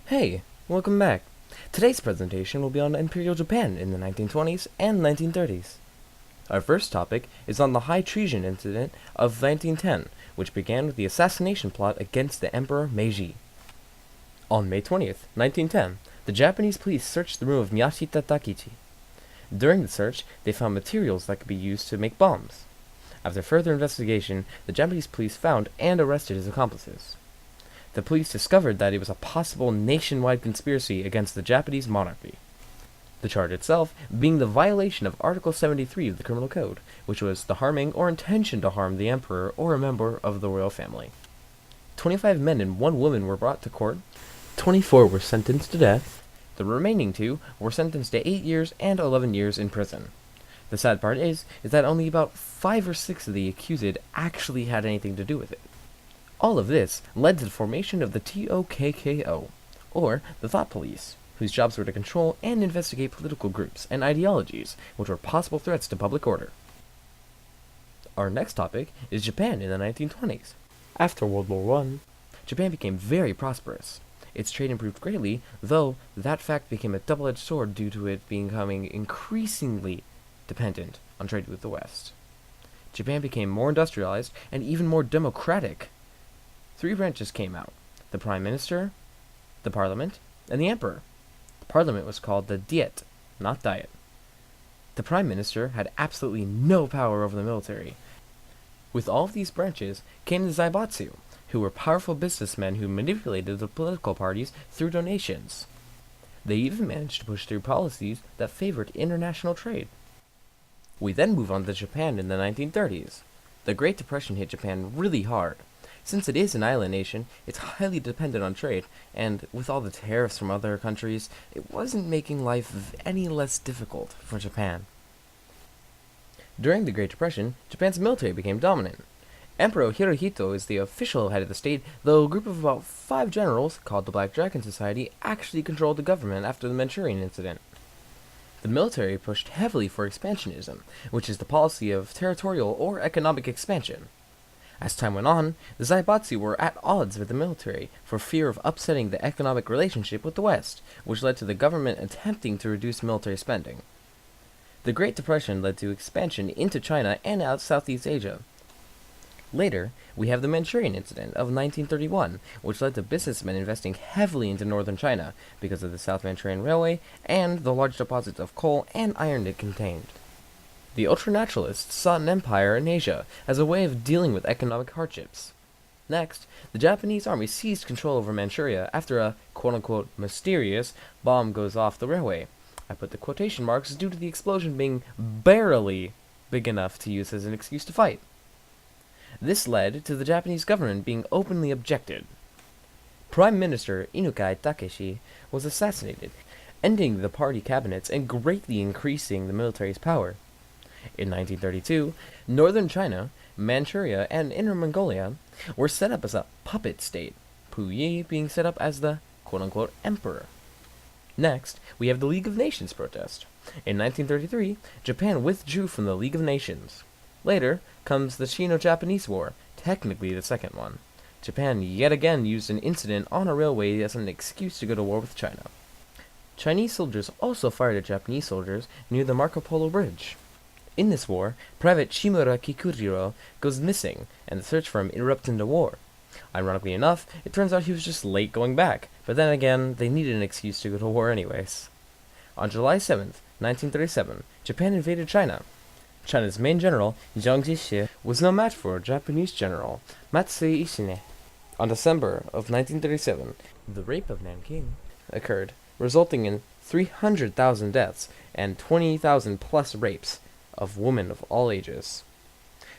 Hey, welcome back. Today's presentation will be on Imperial Japan in the 1920s and 1930s. Our first topic is on the High Treason Incident of 1910, which began with the assassination plot against the Emperor Meiji. On May 20th, 1910, the Japanese police searched the room of Miyashita Takichi. During the search, they found materials that could be used to make bombs. After further investigation, the Japanese police found and arrested his accomplices. The police discovered that it was a possible nationwide conspiracy against the Japanese monarchy. The charge itself being the violation of Article 73 of the Criminal Code, which was the harming or intention to harm the emperor or a member of the royal family. 25 men and 1 woman were brought to court. 24 were sentenced to death. The remaining 2 were sentenced to 8 years and 11 years in prison. The sad part is that only about 5 or 6 of the accused actually had anything to do with it. All of this led to the formation of the TOKKO, or the Thought Police, whose jobs were to control and investigate political groups and ideologies which were possible threats to public order. Our next topic is Japan in the 1920s. After World War I, Japan became very prosperous. Its trade improved greatly, though that fact became a double-edged sword due to it becoming increasingly dependent on trade with the West. Japan became more industrialized and even more democratic. 3 branches came out: the Prime Minister, the Parliament, and the Emperor. The Parliament was called the Diet, not Diet. The Prime Minister had absolutely no power over the military. With all of these branches came the Zaibatsu, who were powerful businessmen who manipulated the political parties through donations. They even managed to push through policies that favored international trade. We then move on to Japan in the 1930s. The Great Depression hit Japan really hard. Since it is an island nation, it's highly dependent on trade, and with all the tariffs from other countries, it wasn't making life any less difficult for Japan. During the Great Depression, Japan's military became dominant. Emperor Hirohito is the official head of the state, though a group of about 5 generals, called the Black Dragon Society, actually controlled the government after the Manchurian Incident. The military pushed heavily for expansionism, which is the policy of territorial or economic expansion. As time went on, the Zaibatsu were at odds with the military for fear of upsetting the economic relationship with the West, which led to the government attempting to reduce military spending. The Great Depression led to expansion into China and out Southeast Asia. Later, we have the Manchurian Incident of 1931, which led to businessmen investing heavily into northern China because of the South Manchurian Railway and the large deposits of coal and iron it contained. The ultranaturalists sought an empire in Asia as a way of dealing with economic hardships. Next, the Japanese army seized control over Manchuria after a quote-unquote mysterious bomb goes off the railway. I put the quotation marks due to the explosion being barely big enough to use as an excuse to fight. This led to the Japanese government being openly objected. Prime Minister Inukai Takeshi was assassinated, ending the party cabinets and greatly increasing the military's power. In 1932, northern China, Manchuria, and Inner Mongolia were set up as a puppet state, Puyi being set up as the quote-unquote emperor. Next, we have the League of Nations protest. In 1933, Japan withdrew from the League of Nations. Later comes the Sino-Japanese War, technically the second one. Japan yet again used an incident on a railway as an excuse to go to war with China. Chinese soldiers also fired at Japanese soldiers near the Marco Polo Bridge. In this war, Private Shimura Kikujiro goes missing, and the search for him erupts into war. Ironically enough, it turns out he was just late going back, but then again, they needed an excuse to go to war anyways. On July 7th, 1937, Japan invaded China. China's main general, Jiang Jieshi, was no match for Japanese general Matsui Ishine. On December of 1937, the rape of Nanking occurred, resulting in 300,000 deaths and 20,000 plus rapes of women of all ages.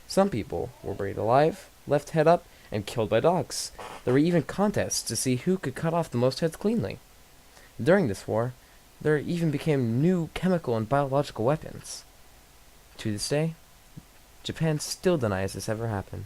Some people were buried alive, left head up, and killed by dogs. There were even contests to see who could cut off the most heads cleanly. During this war, there even became new chemical and biological weapons. To this day, Japan still denies this ever happened.